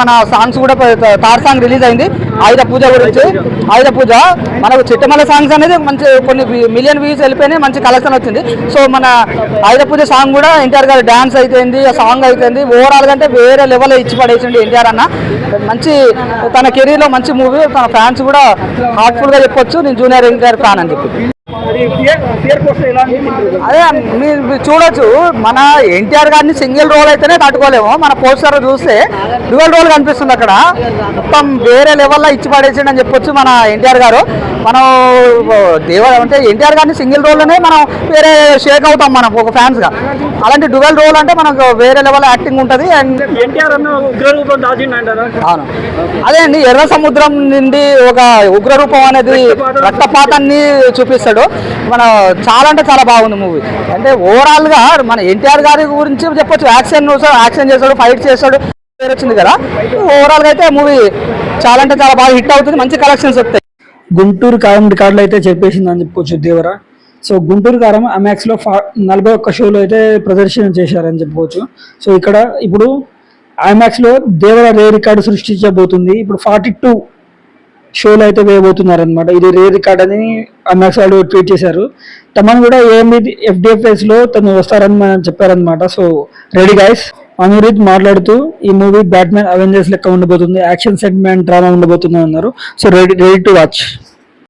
మన సాంగ్స్ కూడా third song release అయింది ఆయుధ పూజ గురించి. ఆయుధ పూజ మనకు చిట్టమల్ల సాంగ్స్ అనేది మంచి కొన్ని మిలియన్ వ్యూస్ వెళ్ళిపోయినాయి, మంచి కలెక్షన్ వచ్చింది. సో మన ఆయుధ పూజ సాంగ్ కూడా ఎన్టీఆర్ గారు డాన్స్ అయిపోయింది, సాంగ్ అయిపోయింది, ఓవరాల్ గా అంటే వేరే లెవెల్ ఇచ్చి పడేసింది ఎన్టీఆర్ అన్న. మంచి తన కెరీర్ లో మంచి మూవీ, తన ఫ్యాన్స్ కూడా హార్ట్ఫుల్ గా చెప్పొచ్చు నేను జూనియర్ ఎన్టీఆర్ ఫ్యాన్ అని చెప్పి. అదే మీరు చూడొచ్చు, మన ఎన్టీఆర్ గారిని సింగిల్ రోల్ అయితేనే తట్టుకోలేము, మన పోస్టర్ చూస్తే డ్యూయల్ రోల్ కనిపిస్తుంది. అక్కడ మొత్తం వేరే లెవెల్లో ఇచ్చి పడేసిండు అని చెప్పొచ్చు మన ఎన్టీఆర్ గారు. మనం అంటే ఎన్టీఆర్ గారిని సింగిల్ రోల్లోనే మనం వేరే షేక్ అవుతాం మనం ఒక ఫ్యాన్స్ గా. అలాంటి డ్యూయల్ రోల్ అంటే మనకు వేరే లెవెల్ యాక్టింగ్ ఉంటుంది. అండ్ ఎన్టీఆర్ అన్న ఉగ్రరూపం దాచిండు. అవును, అదే అండి, ఎర్ర సముద్రం నుండి ఒక ఉగ్రరూపం అనేది రక్తపాతాన్ని చూపిస్తాడు. మన చాలా అంటే చాలా బాగుంది మూవీ. అంటే ఓవరాల్ గా మన ఎన్టీఆర్ గారి గురించి చెప్పొచ్చు. యాక్షన్ చేస్తాడు, ఫైట్ చేస్తాడు, వచ్చింది కదా. ఓవరాల్ గా అయితే మూవీ చాలా అంటే చాలా బాగా హిట్ అవుతుంది, మంచి కలెక్షన్స్ వస్తాయి. గుంటూరు కారం రికార్డులు అయితే చెప్పేసింది అని చెప్పుకోవచ్చు దేవరా. సో గుంటూరు కారం అమాక్స్ లో 41 షోలు అయితే ప్రదర్శన చేశారని చెప్పుకోవచ్చు. సో ఇక్కడ ఇప్పుడు ఐమాక్స్ లో దేవర రే రికార్డు సృష్టించబోతుంది. ఇప్పుడు 42 షోలు అయితే వేయబోతున్నారు అనమాట. ఇది రే రికార్డ్ అని ఐమాక్స్ వాళ్ళు ట్వీట్ చేశారు. తమను కూడా ఏమిది FDFS లో తను వస్తారని మనం చెప్పారనమాట. So ready guys. అనురీత్ మాట్లాడుతూ ఈ మూవీ బ్యాట్మెన్ అవెంజర్స్ లెక్క ఉండబోతుంది, యాక్షన్ సెగ్మెంట్ డ్రామా ఉండబోతుంది అన్నారు. So ready to watch.